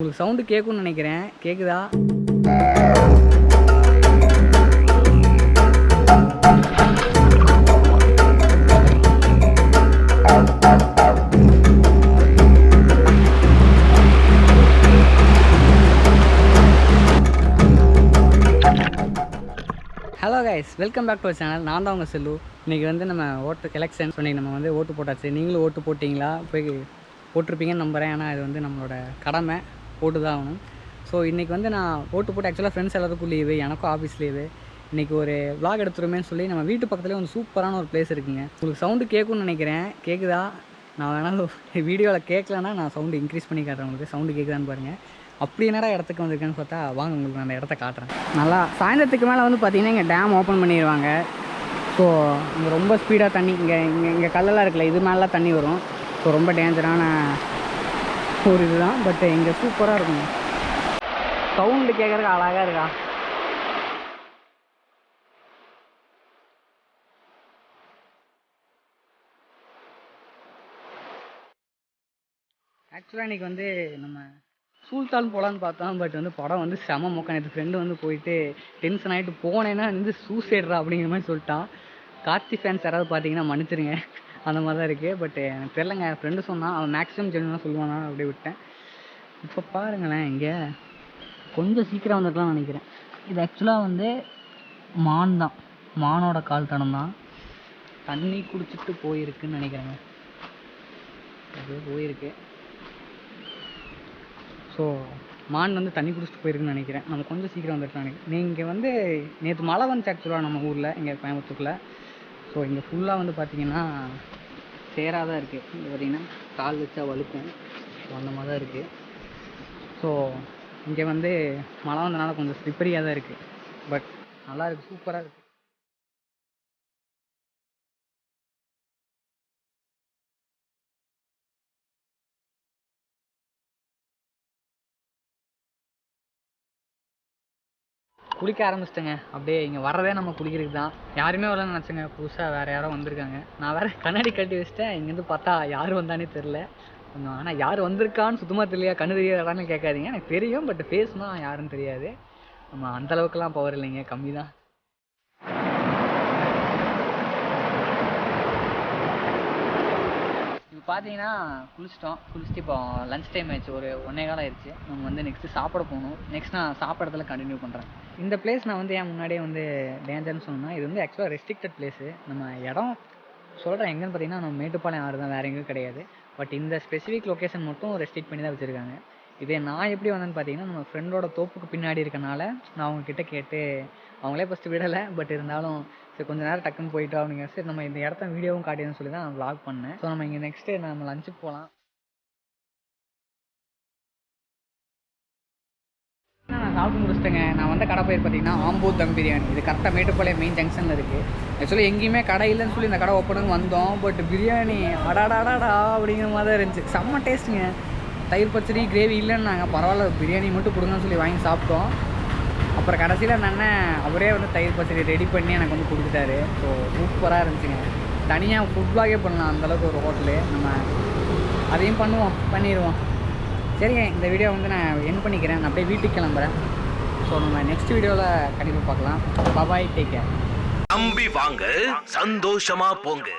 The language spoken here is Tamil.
உங்களுக்கு சவுண்டு கேட்கும்னு நினைக்கிறேன். கேட்குதா? Hello guys, welcome back to our channel. நான் தான் உங்கள் செல்லு. இன்றைக்கி வந்து நம்ம ஓட்டு எலெக்ஷன் சொன்னி நம்ம வந்து ஓட்டு போட்டாச்சு. நீங்களும் ஓட்டு போட்டிங்களா? போய் போட்டிருப்பீங்கன்னு நம்புகிறேன். ஏன்னா இது வந்து நம்மளோட கடமை, போட்டு தான் ஆகணும். ஸோ இன்றைக்கி வந்து நான் ஓட்டு போட்டு ஆக்சுவலாக ஃப்ரெண்ட்ஸ் எல்லாத்துக்கும் லீவு, எனக்கும் ஆஃபீஸ் லீவு. இன்றைக்கி ஒரு விளாக் எடுத்துருமேன்னு சொல்லி நம்ம வீட்டு பக்கத்துலேயே வந்து சூப்பரான ஒரு பிளேஸ் இருக்குங்க. உங்களுக்கு சவுண்டு கேட்கும்னு நினைக்கிறேன். கேட்குதா? நான் வேணாலும் வீடியோவில் கேட்கலன்னா நான் சவுண்டு இன்க்ரீஸ் பண்ணி காட்டுறேன். உங்களுக்கு சவுண்டு கேட்குதான்னு பாருங்கள். அப்படி என்னடா இடத்துக்கு வந்திருக்கேன்னு பார்த்தா வாங்க உங்களுக்கு நான் அந்த இடத்த காட்டுறேன். நல்லா சாயந்தரத்துக்கு மேலே வந்து பார்த்திங்கன்னா இங்கே டேம் ஓப்பன் பண்ணிடுவாங்க. ஸோ இங்கே ரொம்ப ஸ்பீடாக தண்ணி இங்கே கல்லெல்லாம் இருக்குல்ல, இது மேலாம் தண்ணி வரும். ஸோ ரொம்ப டேஞ்சரான ஒரு இதுதான். பட் இங்கே சூப்பராக இருக்கும். சவுண்டு கேட்குறதுக்கு அழகாக இருக்கா? ஆக்சுவலாக இன்றைக்கி வந்து நம்ம சூல்தான் போகலான்னு பார்த்தோம். பட் வந்து படம் வந்து செம மொக்க. நேற்று ஃப்ரெண்டு வந்து போயிட்டு டென்ஷன் ஆகிட்டு போனேன்னா வந்து சூசைட்ரா அப்படிங்கிற மாதிரி சொல்லிட்டான். கார்த்தி ஃபேன்ஸ் யாராவது பார்த்தீங்கன்னா மன்னிச்சிருங்க, அந்த மாதிரி தான் இருக்குது. பட் எனக்கு தெரிலங்க, என் ஃப்ரெண்டு சொன்னான். அவன் மேக்ஸிமம் ஜென்வனாக சொல்லுவானா, அப்படியே விட்டேன். இப்போ பாருங்களேன், இங்கே கொஞ்சம் சீக்கிரம் வந்துருக்கலாம்னு நினைக்கிறேன். இது ஆக்சுவலாக வந்து மான் தான், மானோட கால் தடம் தான். தண்ணி குடிச்சிட்டு போயிருக்குன்னு நினைக்கிறேங்க. அப்படியே போயிருக்கு. ஸோ மான் வந்து தண்ணி குடிச்சிட்டு போயிருக்குன்னு நினைக்கிறேன். நம்ம கொஞ்சம் சீக்கிரம் வந்துட்டு நினைக்கிறேன். நீங்கள் வந்து நேற்று மழை வந்துச்சு ஆக்சுவலாக நம்ம ஊரில், இங்கே கோயம்புத்தூரில். ஸோ இங்கே ஃபுல்லாக வந்து பார்த்திங்கன்னா சேராக தான் இருக்குது. இங்கே பார்த்திங்கன்னா கால் வச்சா வழுக்கும், அந்த மாதிரி தான் இருக்குது. ஸோ இங்கே வந்து மழை வந்தனால கொஞ்சம் ஸ்லிப்பரியாக தான் இருக்குது. பட் நல்லா இருக்குது, சூப்பராக இருக்குது. குளிக்க ஆரம்பிச்சிட்டேங்க. அப்படியே இங்கே வர்றதே நம்ம குளிக்கிறதுக்கு தான். யாருமே வரலன்னு நினச்சேங்க. புதுசாக வேறு யாரோ வந்திருக்காங்க. நான் வேறு கண்ணாடி கட்டி வச்சிட்டேன். இங்கேருந்து பார்த்தா யார் வந்தானே தெரில. கொஞ்சம் ஆனால் யார் வந்திருக்கான்னு சுத்தமாக தெரியலையா, கண்ணு தெரியாதான்னு கேட்காதீங்க. எனக்கு தெரியும், பட் ஃபேஸ்னால் யாருன்னு தெரியாது. நம்ம அந்தளவுக்குலாம் பவர் இல்லைங்க, கம்மி தான். இப்போ பார்த்தீங்கன்னா குளிச்சுட்டு இப்போ லன்ச் டைம் ஆயிடுச்சு. ஒரு 1:15 ஆயிடுச்சு. நம்ம வந்து நெக்ஸ்ட்டு சாப்பிட போகணும். நெக்ஸ்ட் நான் சாப்பிட்றதுல கண்டினியூ பண்ணுறேன். இந்த பிளேஸ் நான் வந்து ஏன் முன்னாடியே வந்து டேஞ்சர்னு சொன்னேன்னா, இது வந்து ஆக்சுவலாக ரெஸ்ட்ரிக்டட் பிளேஸு. நம்ம இடம் சொல்கிறேன் எங்கேன்னு பார்த்தீங்கன்னா, நம்ம மேட்டுப்பாளையம் ஆறு தான், வேறு எங்கேயும் கிடையாது. பட் இந்த ஸ்பெசிஃபிக் லொக்கேஷன் மட்டும் ரெஸ்ட்ரிக்ட் பண்ணி தான் வச்சுருக்காங்க. இதே நான் எப்படி வந்தேன்னு பார்த்தீங்கன்னா, நம்ம ஃப்ரெண்டோட தோப்புக்கு பின்னாடி இருக்கனால நான் அவங்கக்கிட்ட கேட்டு, அவங்களே ஃபஸ்ட்டு விடலை. பட் இருந்தாலும் சரி கொஞ்சம் நேரம் டக்குன்னு போயிட்டோம் அப்படிங்க. சரி நம்ம இந்த இடத்த வீடியோவும் காட்டியதுன்னு சொல்லி தான் நான் வ்ளாக் பண்ணேன். ஸோ நம்ம இங்கே நெக்ஸ்ட்டு நம்ம லஞ்சுக்கு போகலாம். நான் சாப்பிட்டு முடிச்சிட்டேங்க. நான் வந்த கடை பேர் பார்த்தீங்கன்னா ஆம்பூர் தம் பிரியாணி. இது கரெக்டாக மேட்டுப்பாளையம் மெயின் ஜங்ஷனில் இருக்குது. ஆக்சுவலி எங்கேயுமே கடை இல்லைன்னு சொல்லி இந்த கடை ஓப்பனுன்னு வந்தோம். பட் பிரியாணி அடாடாடாடா அப்படிங்கிற மாதிரி தான் இருந்துச்சு. செம்ம டேஸ்ட்டுங்க. தயிர் பச்சடி கிரேவி இல்லைன்னாங்க. பரவாயில்ல, பிரியாணி மட்டும் கொடுங்கன்னு சொல்லி வாங்கி சாப்பிட்டோம். அப்புறம் கடைசியில் அந்த அண்ணன் அவரே வந்து தயிர் பச்சடி ரெடி பண்ணி எனக்கு வந்து கொடுத்துட்டாரு. ஸோ சூப்பராக இருந்துச்சுங்க. தனியாக ஃபுட் பிளாகே பண்ணலாம் அந்தளவுக்கு ஒரு ஹோட்டலு. நம்ம அதையும் பண்ணிடுவோம். சரிங்க, இந்த வீடியோ வந்து நான் என் பண்ணிக்கிறேன். நான் அப்படியே வீட்டுக்கு கிளம்புறேன். ஸோ நம்ம நெக்ஸ்ட் வீடியோவில் கண்டிப்பாக பார்க்கலாம். பாய், டேக் கேர். நம்பி வாங்க, சந்தோஷமா போங்க.